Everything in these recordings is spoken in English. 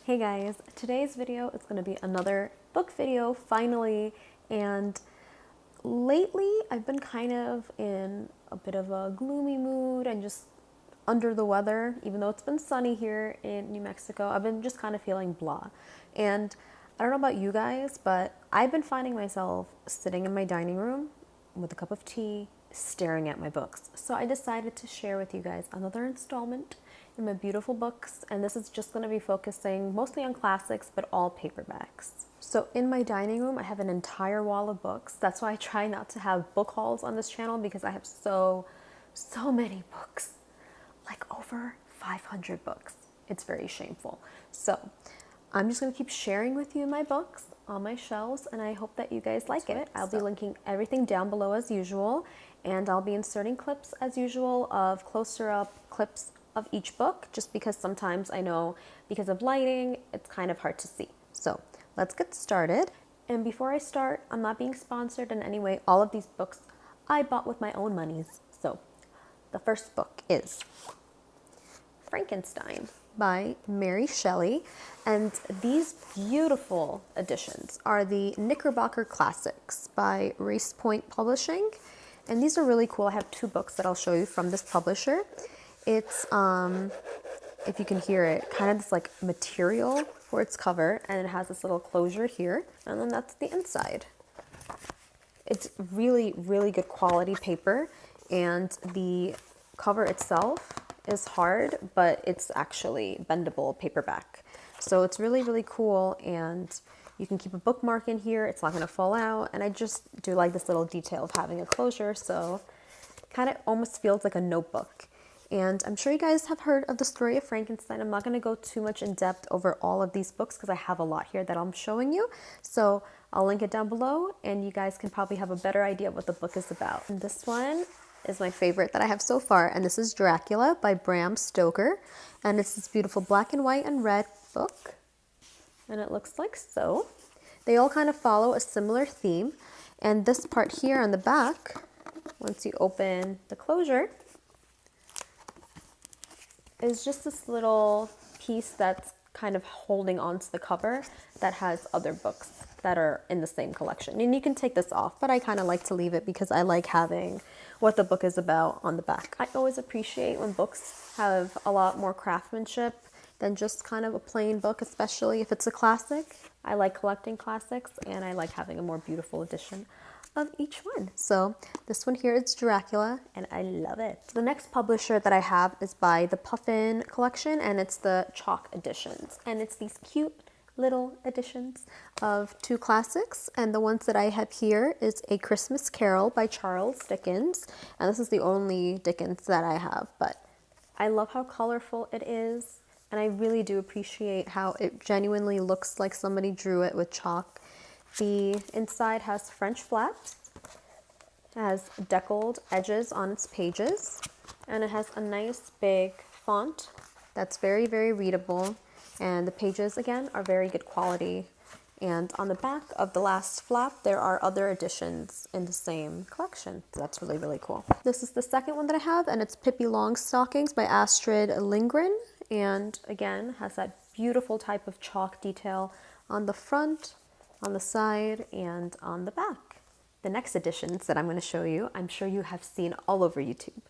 Hey guys, today's video is going to be another book video finally, and lately I've been kind of in a bit of a gloomy mood and just under the weather. Even though it's been sunny here in New Mexico, I've been just kind of feeling blah. And I don't know about you guys, but I've been finding myself sitting in my dining room with a cup of tea staring at my books. So I decided to share with you guys another installment in my beautiful books, and this is just going to be focusing mostly on classics, but all paperbacks. So in my dining room, I have an entire wall of books. That's why I try not to have book hauls on this channel, because I have so many books, like over 500 books. It's very shameful. So I'm just going to keep sharing with you my books on my shelves, and I hope that you guys like it. I'll be linking everything down below as usual, and I'll be inserting clips as usual of closer up clips of each book, just because sometimes I know because of lighting it's kind of hard to see. So let's get started. And before I start, I'm not being sponsored in any way. All of these books I bought with my own monies. So the first book is Frankenstein by Mary Shelley, and these beautiful editions are the Knickerbocker Classics by Race Point Publishing, and these are really cool. I have two books that I'll show you from this publisher. It's if you can hear it, kind of this like material for its cover, and it has this little closure here, and then that's the inside. It's really good quality paper, and the cover itself is hard, but it's actually bendable paperback. So it's really cool, and you can keep a bookmark in here. It's not going to fall out, and I just do like this little detail of having a closure, so kind of almost feels like a notebook. And I'm sure you guys have heard of the story of Frankenstein. I'm not going to go too much in depth over all of these books because I have a lot here that I'm showing you. So I'll link it down below, and you guys can probably have a better idea of what the book is about. And this one is my favorite that I have so far, and this is Dracula by Bram Stoker. And it's this beautiful black and white and red book, and it looks like so. They all kind of follow a similar theme, and this part here on the back, once you open the closure, is just this little piece that's kind of holding onto the cover that has other books that are in the same collection. And you can take this off, but I kind of like to leave it because I like having what the book is about on the back. I always appreciate when books have a lot more craftsmanship than just kind of a plain book, especially if it's a classic. I like collecting classics, and I like having a more beautiful edition of each one. So this one here is Dracula, and I love it. The next publisher that I have is by the Puffin Collection, and it's the Chalk editions, and it's these cute little editions of two classics. And the ones that I have here is A Christmas Carol by Charles Dickens, and this is the only Dickens that I have, but I love how colorful it is, and I really do appreciate how it genuinely looks like somebody drew it with chalk. The inside has French flaps, it has deckled edges on its pages, and it has a nice big font that's very readable, and the pages again are very good quality. And on the back of the last flap there are other editions in the same collection. So that's really cool. This is the second one that I have, and it's Pippi Longstockings by Astrid Lindgren, and again has that beautiful type of chalk detail on the front, on the side, and on the back. The next editions that I'm going to show you, I'm sure you have seen all over YouTube,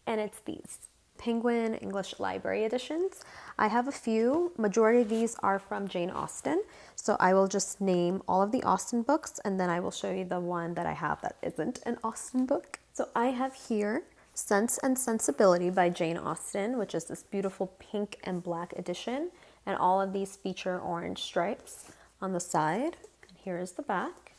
and it's these Penguin English Library editions. I have a few. Majority of these are from Jane Austen, so I will just name all of the Austen books, and then I will show you the one that I have that isn't an Austen book. So I have here Sense and Sensibility by Jane Austen, which is this beautiful pink and black edition, and all of these feature orange stripes on the side. And here is the back.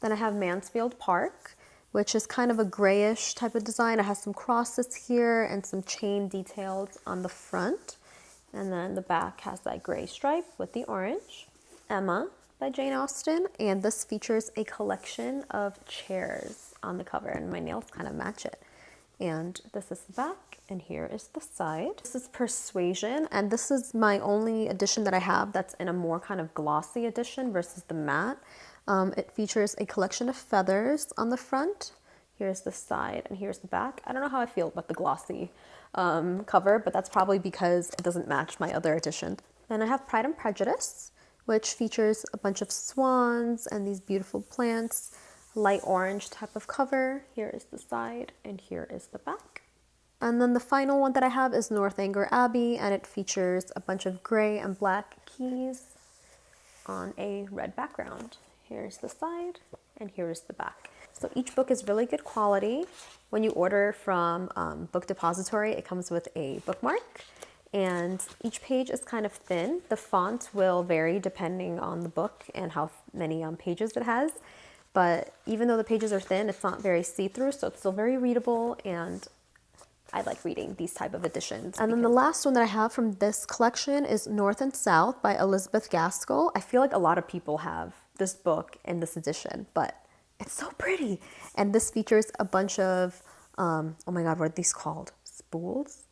Then I have Mansfield Park, which is kind of a grayish type of design. It has some crosses here and some chain details on the front. And then the back has that gray stripe with the orange. Emma by Jane Austen, and this features a collection of chairs on the cover, and my nails kind of match it. And this is the back, and here is the side. This is Persuasion, and this is my only edition that I have that's in a more kind of glossy edition versus the matte. It features a collection of feathers on the front. Here's the side, and here's the back. I don't know how I feel about the glossy cover, but that's probably because it doesn't match my other edition. Then I have Pride and Prejudice, which features a bunch of swans and these beautiful plants, light orange type of cover. Here is the side and here is the back. And then the final one that I have is Northanger Abbey, and it features a bunch of gray and black keys on a red background. Here's the side and here is the back. So each book is really good quality. When you order from Book Depository, it comes with a bookmark, and each page is kind of thin. The font will vary depending on the book and how many pages it has. But even though the pages are thin, it's not very see-through, so it's still very readable, and I like reading these type of editions. And then the last one that I have from this collection is North and South by Elizabeth Gaskell. I feel like a lot of people have this book in this edition, but it's so pretty. And this features a bunch of, oh my God, what are these called? Spools?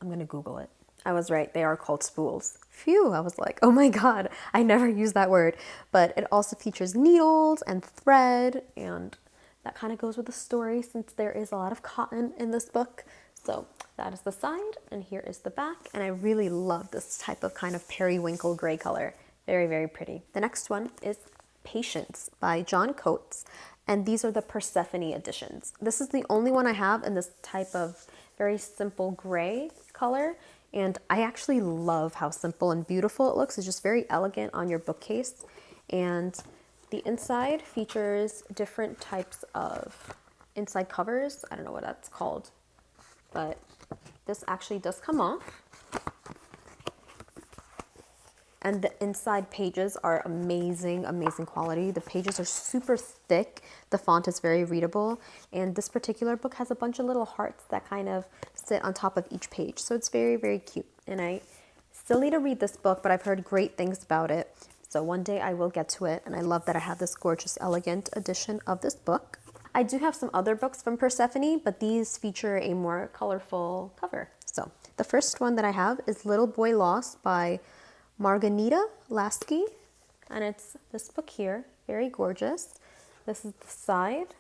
I'm gonna Google it. I was right, they are called spools. Phew, I was like, oh my God, I never used that word. But it also features needles and thread, and that kind of goes with the story since there is a lot of cotton in this book. So that is the side, and here is the back. And I really love this type of kind of periwinkle gray color. Very, very pretty. The next one is Patience by John Coates, and these are the Persephone editions. This is the only one I have in this type of very simple gray color, and I actually love how simple and beautiful it looks. It's just very elegant on your bookcase, and the inside features different types of inside covers. I don't know what that's called, but this actually does come off. And the inside pages are amazing, amazing quality. The pages are super thick. The font is very readable. And this particular book has a bunch of little hearts that kind of sit on top of each page. So it's very, very cute. And I still need to read this book, but I've heard great things about it. So one day I will get to it. And I love that I have this gorgeous, elegant edition of this book. I do have some other books from Persephone, but these feature a more colorful cover. So the first one that I have is Little Boy Lost by Margarita Lasky, and it's this book here, very gorgeous. This is the side,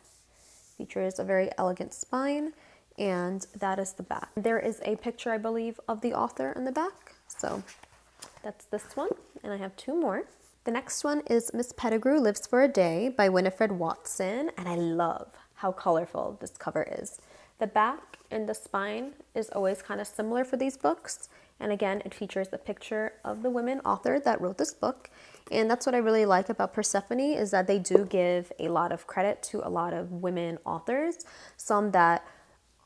features a very elegant spine, and that is the back. There is a picture, I believe, of the author in the back, so that's this one, and I have two more. The next one is Miss Pettigrew Lives for a Day by Winifred Watson, and I love how colorful this cover is. The back and the spine is always kind of similar for these books. And again, it features a picture of the women author that wrote this book. And that's what I really like about Persephone, is that they do give a lot of credit to a lot of women authors, some that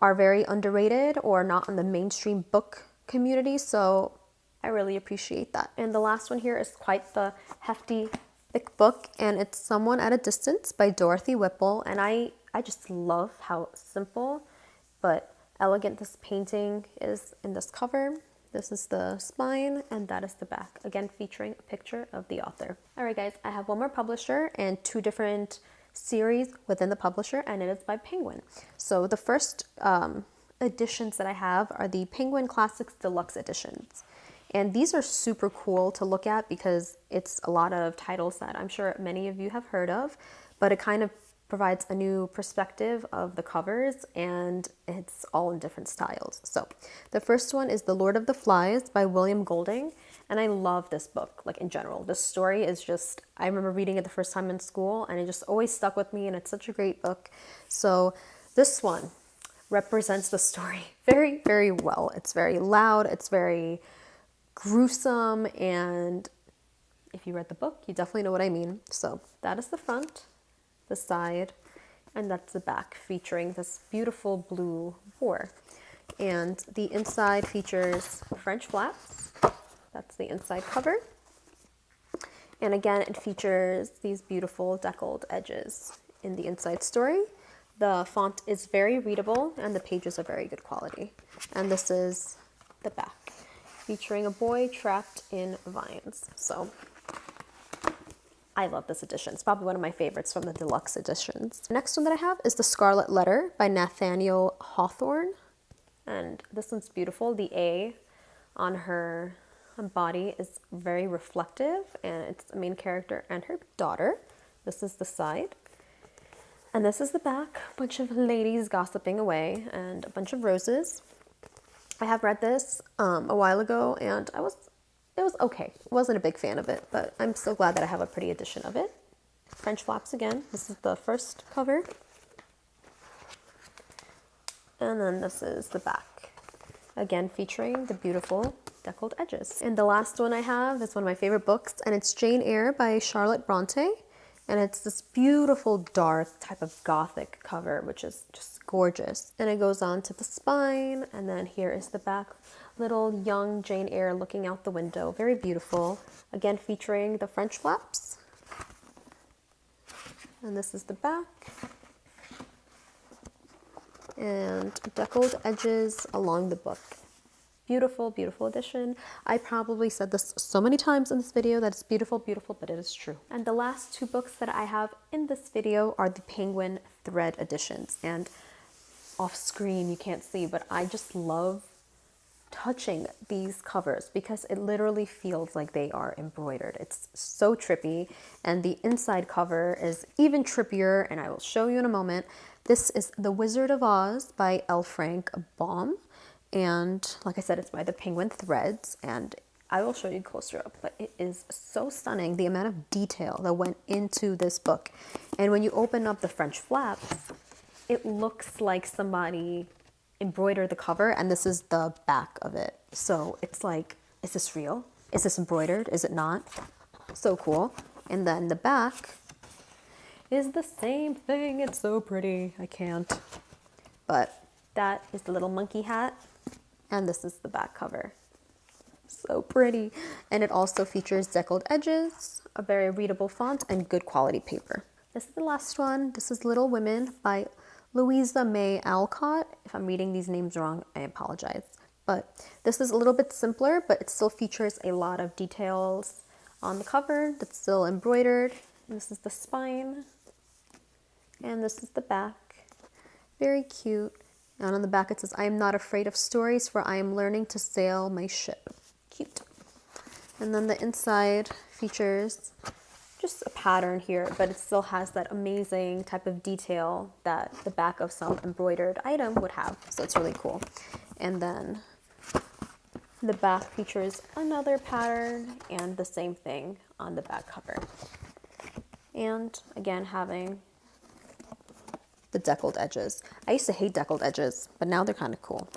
are very underrated or not in the mainstream book community. So I really appreciate that. And the last one here is quite the hefty, thick book, and it's Someone at a Distance by Dorothy Whipple. And I just love how simple but elegant this painting is in this cover. This is the spine, and that is the back, again featuring a picture of the author. All right, guys, I have one more publisher and two different series within the publisher, and it is by Penguin. So the first editions that I have are the Penguin Classics Deluxe editions. And these are super cool to look at because it's a lot of titles that I'm sure many of you have heard of, but it kind of provides a new perspective of the covers, and it's all in different styles. So the first one is The Lord of the Flies by William Golding, and I love this book, like in general. The story is just, I remember reading it the first time in school, and it just always stuck with me, and it's such a great book. So this one represents the story very, very well. It's very loud, it's very gruesome, and if you read the book, you definitely know what I mean. So that is the front, the side, and that's the back, featuring this beautiful blue boar. And the inside features French flaps. That's the inside cover. And again, it features these beautiful deckled edges in the inside story. The font is very readable, and the pages are very good quality. And this is the back, featuring a boy trapped in vines. So I love this edition. It's probably one of my favorites from the deluxe editions. The next one that I have is The Scarlet Letter by Nathaniel Hawthorne. And this one's beautiful. The A on her body is very reflective, and it's the main character and her daughter. This is the side. And this is the back. A bunch of ladies gossiping away and a bunch of roses. I have read this a while ago, and I was It was okay. Wasn't a big fan of it, but I'm so glad that I have a pretty edition of it. French flaps again. This is the first cover. And then this is the back. Again, featuring the beautiful deckled edges. And the last one I have is one of my favorite books, and it's Jane Eyre by Charlotte Bronte. And it's this beautiful dark type of gothic cover, which is just gorgeous. And it goes on to the spine, and then here is the back. Little young Jane Eyre looking out the window. Very beautiful. Again, featuring the French flaps. And this is the back. And deckled edges along the book. Beautiful, beautiful edition. I probably said this so many times in this video that it's beautiful, beautiful, but it is true. And the last two books that I have in this video are the Penguin Thread editions. And off screen you can't see, but I just love touching these covers because it literally feels like they are embroidered. It's so trippy, and the inside cover is even trippier, and I will show you in a moment. This is The Wizard of Oz by L. Frank Baum. And like I said, it's by the Penguin Threads, and I will show you closer up, but it is so stunning, the amount of detail that went into this book. And when you open up the French flaps, it looks like somebody embroidered the cover, and this is the back of it. So it's like, is this real? Is this embroidered? Is it not? So cool. And then the back is the same thing. It's so pretty. I can't. But that is the little monkey hat. And this is the back cover. So pretty. And it also features deckled edges, a very readable font, and good quality paper. This is the last one. This is Little Women by Louisa May Alcott. If I'm reading these names wrong, I apologize. But this is a little bit simpler, but it still features a lot of details on the cover that's still embroidered. And this is the spine. And this is the back. Very cute. And on the back it says, I am not afraid of stories, for I am learning to sail my ship. Cute. And then the inside features just a pattern here, but it still has that amazing type of detail that the back of some embroidered item would have. So it's really cool. And then the back features another pattern and the same thing on the back cover. And again, having the deckled edges. I used to hate deckled edges, but now they're kind of cool.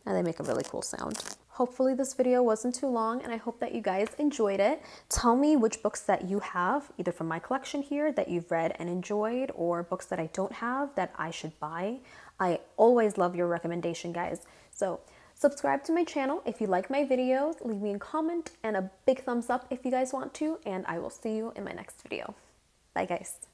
And they make a really cool sound. Hopefully this video wasn't too long, and I hope that you guys enjoyed it. Tell me which books that you have, either from my collection here, that you've read and enjoyed, or books that I don't have that I should buy. I always love your recommendation, guys. So subscribe to my channel if you like my videos, leave me a comment and a big thumbs up if you guys want to, and I will see you in my next video. Bye, guys.